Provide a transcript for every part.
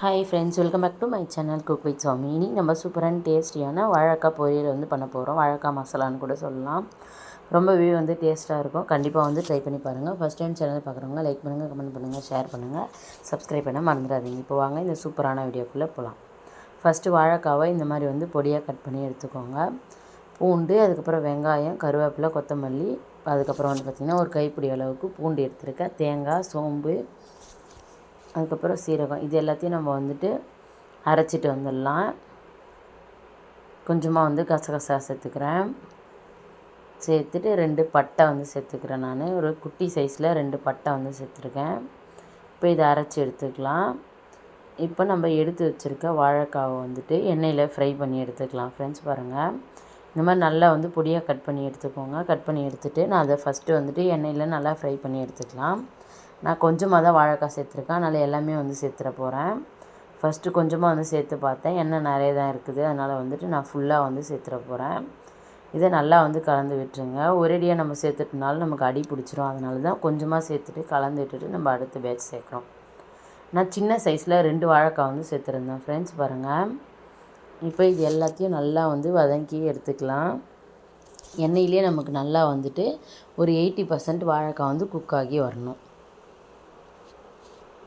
Hi friends, welcome back to my channel cook with Sami. இனி நம்ம சூப்பரான டேஸ்டியான வாழைக்காய் பொரியல் பண்ண போகிறோம். வாழைக்காய் மசாலான்னு கூட சொல்லலாம். ரொம்பவே டேஸ்ட்டாக இருக்கும். கண்டிப்பாக ட்ரை பண்ணி பாருங்கள். ஃபஸ்ட் டைம் சேனல் பார்க்குறவங்க லைக் பண்ணுங்கள், கமெண்ட் பண்ணுங்கள், ஷேர் பண்ணுங்கள், சப்ஸ்கிரைப் பண்ண மறந்துடாதீங்க. இப்போ வாங்க இந்த சூப்பரான வீடியோக்குள்ளே போகலாம். ஃபஸ்ட்டு வாழைக்காவை இந்த மாதிரி பொடியாக கட் பண்ணி எடுத்துக்கோங்க. பூண்டு, அதுக்கப்புறம் வெங்காயம், கருவேப்பிலை, கொத்தமல்லி, அதுக்கப்புறம் பார்த்திங்கன்னா ஒரு கைப்பிடி அளவுக்கு பூண்டு எடுத்துருக்கேன். தேங்காய், சோம்பு, அதுக்கப்புறம் சீரகம், இது எல்லாத்தையும் நம்ம அரைச்சிட்டு வந்துடலாம். கொஞ்சமாக கசகசா சேர்த்துக்கிறேன். சேர்த்துட்டு 2 பட்டை சேர்த்துக்கிறேன். நான் ஒரு குட்டி சைஸில் 2 பட்டை சேர்த்துருக்கேன். இப்போ இதை அரைச்சி எடுத்துக்கலாம். இப்போ நம்ம எடுத்து வச்சுருக்க வாழைக்காவை எண்ணெயில் ஃப்ரை பண்ணி எடுத்துக்கலாம். ஃப்ரெண்ட்ஸ் பாருங்கள், இந்த மாதிரி நல்லா பொடியாக கட் பண்ணி எடுத்துக்கோங்க. கட் பண்ணி எடுத்துகிட்டு நான் அதை ஃபஸ்ட்டு எண்ணெயில் நல்லா ஃப்ரை பண்ணி எடுத்துக்கலாம். நான் கொஞ்சமாக தான் வாழைக்காய் சேர்த்துருக்கேன், அதனால் எல்லாமே சேர்த்துற போகிறேன். ஃபஸ்ட்டு கொஞ்சமாக சேர்த்து பார்த்தேன், எண்ணெய் நிறைய தான் இருக்குது, அதனால் நான் ஃபுல்லாக சேர்த்துற போகிறேன். இதை நல்லா கலந்து விட்டுருங்க. ஒரேடியாக நம்ம சேர்த்துட்டனால நமக்கு அடி பிடிச்சிரும். அதனால தான் கொஞ்சமாக சேர்த்துட்டு கலந்து விட்டுட்டு நம்ம அடுத்த பேட்ச் சேர்க்குறோம். நான் சின்ன சைஸில் 2 வாழைக்காய் சேர்த்துருந்தேன். ஃப்ரெண்ட்ஸ் பாருங்கள், இப்போ இது எல்லாத்தையும் நல்லா வதக்கி எடுத்துக்கலாம். எண்ணெயிலே நமக்கு நல்லா ஒரு 80% வாழைக்காய் குக் ஆகி வரணும்.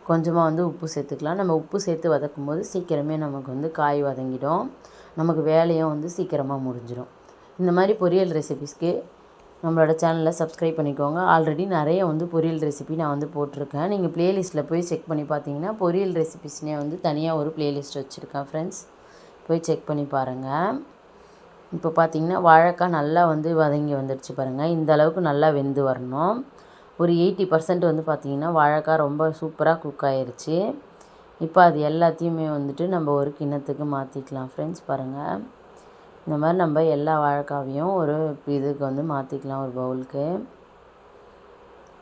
கொஞ்சமாக உப்பு சேர்த்துக்கலாம். நம்ம உப்பு சேர்த்து வதக்கும் போது சீக்கிரமே நமக்கு காய் வதங்கிடும். நமக்கு வேலையும் சீக்கிரமாக முடிஞ்சிடும். இந்த மாதிரி பொரியல் ரெசிபீஸ்க்கு நம்மளோட சேனலில் சப்ஸ்கிரைப் பண்ணிக்கோங்க. ஆல்ரெடி நிறைய பொரியல் ரெசிபி நான் போட்டிருக்கேன். நீங்கள் ப்ளேலிஸ்ட்டில் போய் செக் பண்ணி பார்த்தீங்கன்னா பொரியல் ரெசிபீஸ்னே தனியாக ஒரு ப்ளேலிஸ்ட் வச்சுருக்கேன். ஃப்ரெண்ட்ஸ் போய் செக் பண்ணி பாருங்கள். இப்போ பார்த்திங்கன்னா வாழைக்காய் நல்லா வதங்கி வந்துடுச்சு பாருங்கள். இந்த அளவுக்கு நல்லா வெந்து வரணும். ஒரு 80% பார்த்திங்கன்னா வாழைக்காய் ரொம்ப சூப்பராக குக் ஆகிருச்சு. இப்போ அது எல்லாத்தையுமே நம்ம ஒரு கிண்ணத்துக்கு மாற்றிக்கலாம். ஃப்ரெண்ட்ஸ் பாருங்கள், இந்த மாதிரி நம்ம எல்லா வாழைக்காவையும் ஒரு இதுக்கு மாற்றிக்கலாம். ஒரு பவுலுக்கு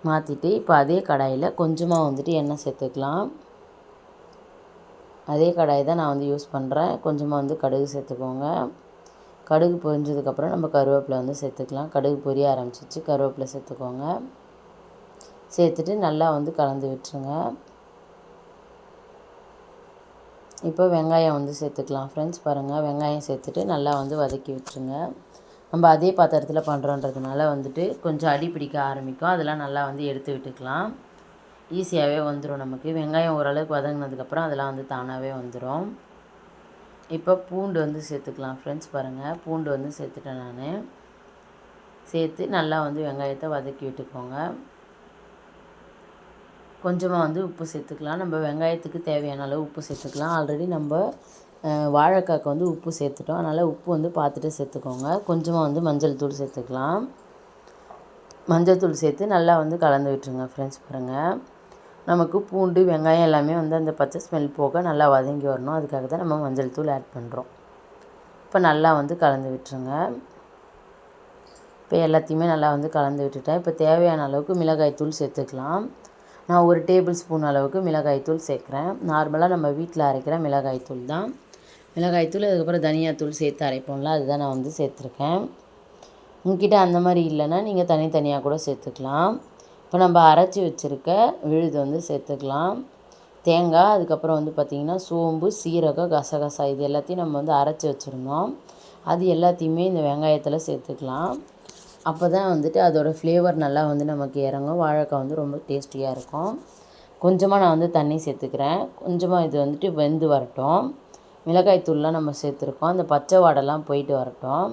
மாற்றிட்டு இப்போ அதே கடாயில் கொஞ்சமாக எண்ணெய் சேர்த்துக்கலாம். அதே கடாய் தான் நான் யூஸ் பண்ணுறேன். கொஞ்சமாக கடுகு சேர்த்துக்கோங்க. கடுகு பொரிஞ்சதுக்கப்புறம் நம்ம கருவேப்பிலை சேர்த்துக்கலாம். கடுகு பொரிய ஆரம்பிச்சிச்சு, கருவேப்பிலை சேர்த்துக்கோங்க. சேர்த்துட்டு நல்லா கலந்து விட்டுருங்க. இப்போ வெங்காயம் சேர்த்துக்கலாம். ஃப்ரெண்ட்ஸ் பாருங்கள், வெங்காயம் சேர்த்துட்டு நல்லா வதக்கி விட்டுருங்க. நம்ம அதே பாத்திரத்தில் பண்ணுறோன்றதுனால கொஞ்சம் அடி பிடிக்க ஆரம்பிக்கும். அதெல்லாம் நல்லா எடுத்து விட்டுக்கலாம். ஈஸியாகவே வந்துடும் நமக்கு. வெங்காயம் ஓரளவுக்கு வதங்கினதுக்கப்புறம் அதெல்லாம் தானாகவே வந்துடும். இப்போ பூண்டு சேர்த்துக்கலாம். ஃப்ரெண்ட்ஸ் பாருங்கள், பூண்டு சேர்த்துட்டேன் நான். சேர்த்து நல்லா வெங்காயத்தை வதக்கி விட்டுக்கோங்க. கொஞ்சமாக உப்பு சேர்த்துக்கலாம். நம்ம வெங்காயத்துக்கு தேவையான அளவு உப்பு சேர்த்துக்கலாம். ஆல்ரெடி நம்ம வாழைக்காய்க்கு உப்பு சேர்த்துட்டோம், அதனால் உப்பு பார்த்துட்டு சேர்த்துக்கோங்க. கொஞ்சமாக மஞ்சள் தூள் சேர்த்துக்கலாம். மஞ்சள் தூள் சேர்த்து நல்லா கலந்து விட்டுருங்க. ஃப்ரெண்ட்ஸ் பாருங்கள், நமக்கு பூண்டு வெங்காயம் எல்லாமே அந்த பச்சை ஸ்மெல் போக நல்லா வதங்கி வரணும். அதுக்காக தான் நம்ம மஞ்சள் தூள் ஆட் பண்ணுறோம். இப்போ நல்லா கலந்து விட்டுருங்க. இப்போ எல்லாத்தையுமே நல்லா கலந்து விட்டுட்டேன். இப்போ தேவையான அளவுக்கு மிளகாய் தூள் சேர்த்துக்கலாம். நான் 1 டேபிள் ஸ்பூன் அளவுக்கு மிளகாய்த்தூள் சேர்க்குறேன். நார்மலாக நம்ம வீட்டில் அரைக்கிற மிளகாய்த்தூள் தான். மிளகாய்த்தூள், அதுக்கப்புறம் தனியாத்தூள் சேர்த்து அரைப்போம்ல, அதுதான் நான் சேர்த்துருக்கேன். உங்ககிட்ட அந்த மாதிரி இல்லைன்னா நீங்கள் தனித்தனியாக கூட சேர்த்துக்கலாம். இப்போ நம்ம அரைச்சி வச்சுருக்க விழுது சேர்த்துக்கலாம். தேங்காய், அதுக்கப்புறம் பார்த்திங்கன்னா சோம்பு, சீரகம், கசகசா, இது எல்லாத்தையும் நம்ம அரைச்சி வச்சுருந்தோம். அது எல்லாத்தையுமே இந்த வெங்காயத்தில் சேர்த்துக்கலாம். அப்போ தான் அதோடய ஃப்ளேவர் நல்லா நமக்கு இறங்கும். வாழைக்காய் ரொம்ப டேஸ்டியாக இருக்கும். கொஞ்சமாக நான் தண்ணி சேர்த்துக்கிறேன். கொஞ்சமாக இது வெந்து வரட்டும். மிளகாய் தூள்லாம் நம்ம சேர்த்துருக்கோம், அந்த பச்சை வாடெல்லாம் போயிட்டு வரட்டும்.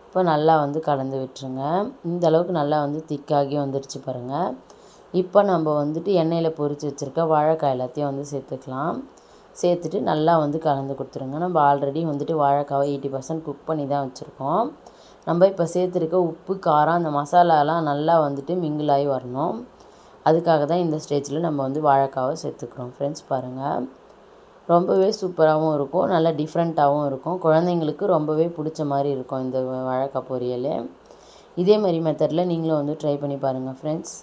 இப்போ நல்லா கலந்து விட்டுருங்க. இந்த அளவுக்கு நல்லா திக்காகி வந்துடுச்சு பாருங்கள். இப்போ நம்ம எண்ணெயில் பொரித்து வச்சுருக்க வாழைக்காய் எல்லாத்தையும் சேர்த்துக்கலாம். சேர்த்துட்டு நல்லா கலந்து கொடுத்துருங்க. நம்ம ஆல்ரெடி வாழைக்காவை 80% குக் பண்ணி தான் வச்சுருக்கோம். நம்ம இப்போ சேர்த்துருக்க உப்பு, காரம், அந்த மசாலாலாம் நல்லா மிங்கிள் ஆகி வரணும். அதுக்காக தான் இந்த ஸ்டேஜில் நம்ம வாழைக்காவை சேர்த்துக்கிறோம். ஃப்ரெண்ட்ஸ் பாருங்கள், ரொம்பவே சூப்பராகவும் இருக்கும், நல்லா டிஃப்ரெண்ட்டாகவும் இருக்கும். குழந்தைங்களுக்கு ரொம்பவே பிடிச்ச மாதிரி இருக்கும் இந்த வாழைக்காய் பொரியல். இதே மாதிரி மெத்தடில் நீங்களும் ட்ரை பண்ணி பாருங்கள். ஃப்ரெண்ட்ஸ்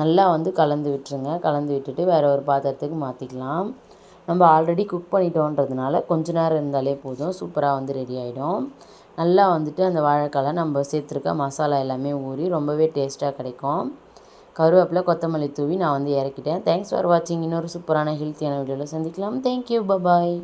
நல்லா கலந்து விட்டுருங்க. கலந்து விட்டுட்டு வேறு ஒரு பாத்திரத்துக்கு மாற்றிக்கலாம். நம்ம ஆல்ரெடி குக் பண்ணிட்டோன்றதுனால கொஞ்ச நேரம் இருந்தாலே போதும், சூப்பராக ரெடி ஆகிடும். நல்லா அந்த வாழைக்காயில் நம்ம சேர்த்துருக்க மசாலா எல்லாமே ஊறி ரொம்பவே டேஸ்ட்டாக கிடைக்கும். கருவேப்பிலை கொத்தமல்லி தூவி நான் வந்து இறக்கிட்டேன். தேங்க்ஸ் ஃபார் வாட்சிங். இன்னொரு சூப்பரான ஹெல்த்தியான வீடியோவில் சந்திக்கலாம். தேங்க்யூ. பபாய்.